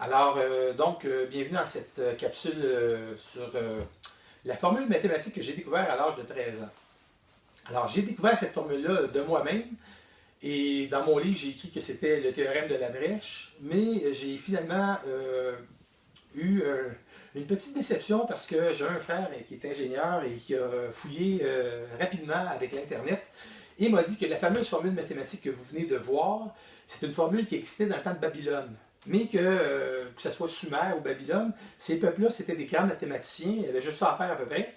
Bienvenue dans cette capsule sur la formule mathématique que j'ai découverte à l'âge de 13 ans. Alors, j'ai découvert cette formule-là de moi-même et dans mon livre, j'ai écrit que c'était le théorème de la brèche, mais j'ai finalement eu une petite déception parce que j'ai un frère qui est ingénieur et qui a fouillé rapidement avec l'Internet et m'a dit que la fameuse formule mathématique que vous venez de voir, c'est une formule qui existait dans le temps de Babylone. Mais que ce soit Sumer ou Babylone, ces peuples-là, c'était des grands mathématiciens, ils avaient juste ça à faire à peu près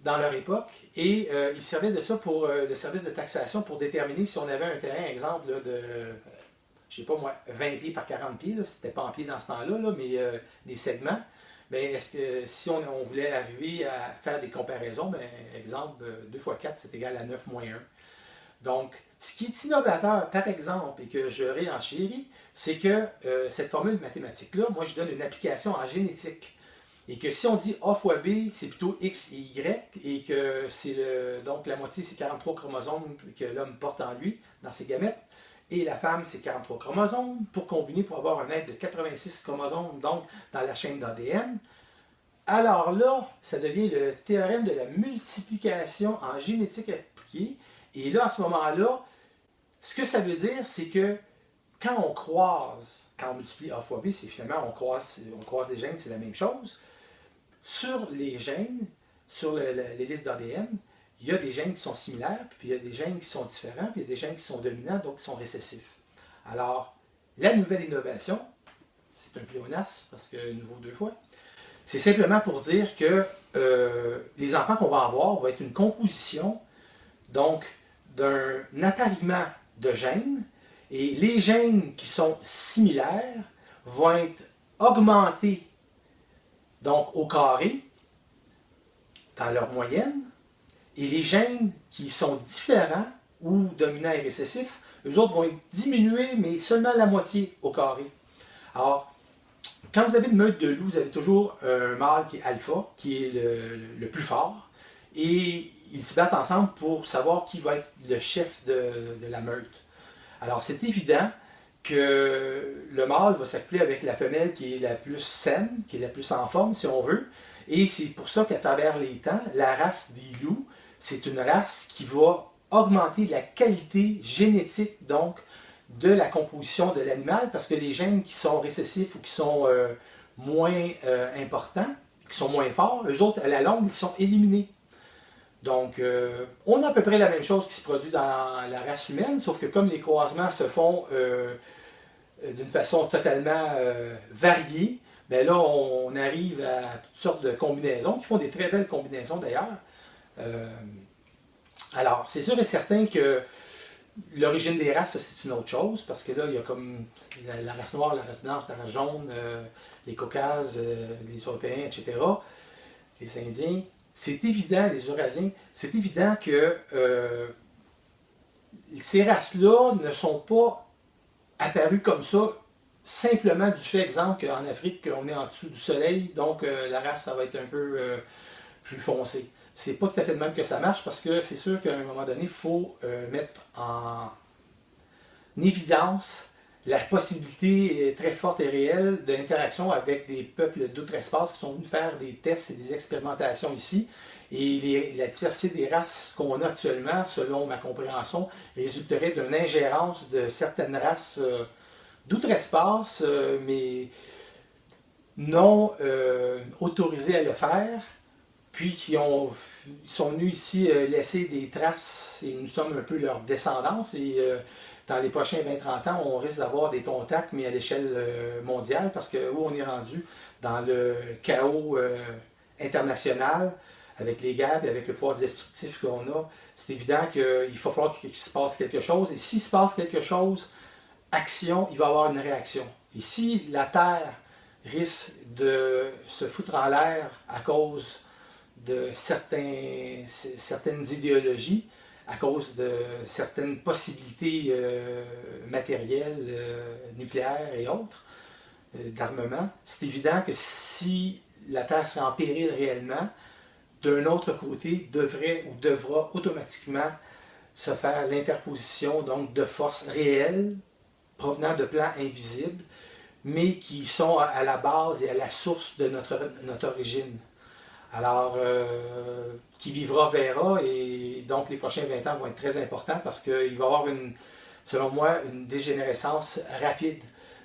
dans leur époque, et ils servaient de ça pour le service de taxation pour déterminer si on avait un terrain, exemple, là, de, je sais pas moi, 20 pieds par 40 pieds, c'était pas en pieds dans ce temps-là, là, mais des segments. Mais est-ce que si on voulait arriver à faire des comparaisons, ben, exemple, 2 fois 4, c'est égal à 9 moins 1. Donc, ce qui est innovateur, par exemple, et que je réenchéris, c'est que cette formule mathématique-là, moi, je donne une application en génétique. Et que si on dit A fois B, c'est plutôt X et Y, et que c'est donc la moitié, c'est 43 chromosomes que l'homme porte en lui, dans ses gamètes, et la femme, c'est 43 chromosomes, pour combiner, pour avoir un être de 86 chromosomes, donc dans la chaîne d'ADN. Alors là, ça devient le théorème de la multiplication en génétique appliquée. Et là, à ce moment-là, ce que ça veut dire, c'est que quand on multiplie A fois B, c'est finalement on croise des gènes, c'est la même chose. Sur les gènes, sur les listes d'ADN, il y a des gènes qui sont similaires, puis il y a des gènes qui sont différents, puis il y a des gènes qui sont dominants, donc qui sont récessifs. Alors, la nouvelle innovation, c'est un pléonasme, parce que nouveau deux fois, c'est simplement pour dire que les enfants qu'on va avoir vont être une composition, donc, d'un appariement de gènes, et les gènes qui sont similaires vont être augmentés donc au carré dans leur moyenne, et les gènes qui sont différents ou dominants et récessifs, eux autres vont être diminués, mais seulement la moitié au carré. Alors, quand vous avez une meute de loups, vous avez toujours un mâle qui est alpha, qui est le plus fort, et ils se battent ensemble pour savoir qui va être le chef de la meute. Alors, c'est évident que le mâle va s'accoupler avec la femelle qui est la plus saine, qui est la plus en forme, si on veut. Et c'est pour ça qu'à travers les temps, la race des loups, c'est une race qui va augmenter la qualité génétique, donc, de la composition de l'animal, parce que les gènes qui sont récessifs ou qui sont moins importants, qui sont moins forts, eux autres, à la longue, ils sont éliminés. Donc, on a à peu près la même chose qui se produit dans la race humaine, sauf que comme les croisements se font d'une façon totalement variée, ben là, on arrive à toutes sortes de combinaisons, qui font des très belles combinaisons d'ailleurs. Alors, c'est sûr et certain que l'origine des races, c'est une autre chose, parce que là, il y a comme la race noire, la race blanche, la race jaune, les Caucases, les Européens, etc., les Indiens. C'est évident, les Eurasiens, c'est évident que ces races-là ne sont pas apparues comme ça simplement du fait, exemple, qu'en Afrique, on est en dessous du soleil, donc la race, ça va être un peu plus foncé. C'est pas tout à fait de même que ça marche, parce que c'est sûr qu'à un moment donné, il faut mettre en évidence la possibilité très forte et réelle d'interaction avec des peuples d'outre-espace qui sont venus faire des tests et des expérimentations ici. Et la diversité des races qu'on a actuellement, selon ma compréhension, résulterait d'une ingérence de certaines races d'outre-espace, mais non autorisées à le faire, puis qui sont venus ici laisser des traces, et nous sommes un peu leur descendance, et dans les prochains 20-30 ans, on risque d'avoir des contacts, mais à l'échelle mondiale, parce que où on est rendu dans le chaos international, avec les guerres et avec le pouvoir destructif qu'on a, c'est évident qu'il va falloir qu'il se passe quelque chose. Et s'il se passe quelque chose, action, il va y avoir une réaction. Et si la Terre risque de se foutre en l'air à cause de certaines idéologies, à cause de certaines possibilités matérielles, nucléaires et autres, d'armement, c'est évident que si la Terre serait en péril réellement, d'un autre côté, devrait ou devra automatiquement se faire l'interposition donc de forces réelles provenant de plans invisibles mais qui sont à la base et à la source de notre origine. Alors, qui vivra verra, et donc les prochains 20 ans vont être très importants parce qu'il va y avoir, selon moi, une dégénérescence rapide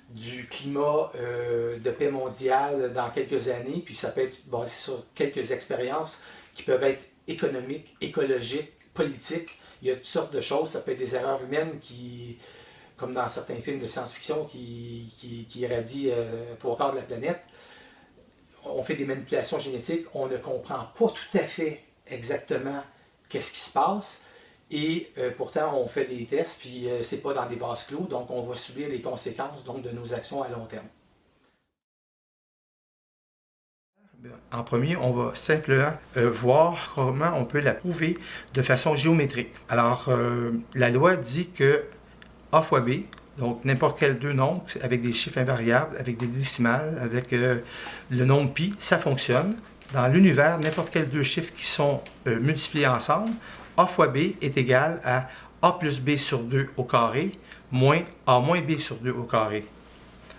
du climat de paix mondiale dans quelques années, puis ça peut être basé sur quelques expériences qui peuvent être économiques, écologiques, politiques. Il y a toutes sortes de choses. Ça peut être des erreurs humaines qui, comme dans certains films de science-fiction, qui irradient 3/4 de la planète. On fait des manipulations génétiques, on ne comprend pas tout à fait exactement qu'est-ce qui se passe, et pourtant on fait des tests, puis c'est pas dans des vases clos, donc on va subir les conséquences donc, de nos actions à long terme. En premier, on va simplement voir comment on peut la prouver de façon géométrique. Alors, la loi dit que A fois B, donc n'importe quel deux nombres avec des chiffres invariables, avec des décimales, avec le nombre pi, ça fonctionne. Dans l'univers, n'importe quel deux chiffres qui sont multipliés ensemble, A fois B est égal à A plus B sur 2 au carré moins A moins B sur 2 au carré.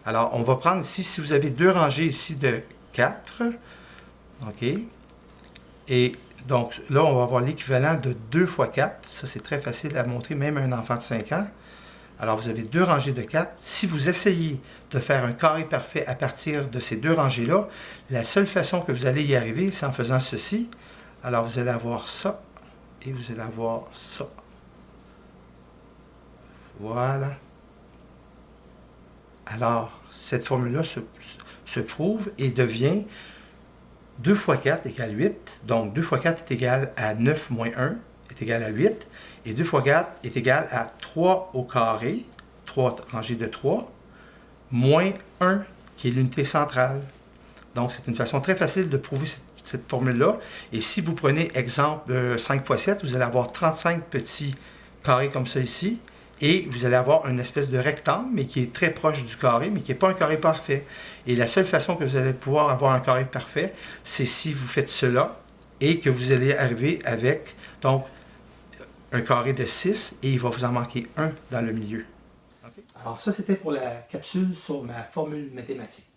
Alors, on va prendre ici, si vous avez deux rangées ici de 4, OK, et donc là, on va avoir l'équivalent de 2 fois 4. Ça, c'est très facile à montrer, même à un enfant de 5 ans. Alors, vous avez deux rangées de 4. Si vous essayez de faire un carré parfait à partir de ces deux rangées-là, la seule façon que vous allez y arriver, c'est en faisant ceci. Alors, vous allez avoir ça et vous allez avoir ça. Voilà. Alors, cette formule-là se prouve et devient 2 fois 4 égale 8. Donc, 2 fois 4 est égal à 9 moins 1 est égal à 8. Et 2 fois 4 est égal à 3 au carré, 3 rangées de 3, moins 1, qui est l'unité centrale. Donc, c'est une façon très facile de prouver cette formule-là. Et si vous prenez exemple 5 fois 7, vous allez avoir 35 petits carrés comme ça ici. Et vous allez avoir une espèce de rectangle, mais qui est très proche du carré, mais qui n'est pas un carré parfait. Et la seule façon que vous allez pouvoir avoir un carré parfait, c'est si vous faites cela et que vous allez arriver avec donc un carré de 6 et il va vous en manquer un dans le milieu. Alors ça, c'était pour la capsule sur ma formule mathématique.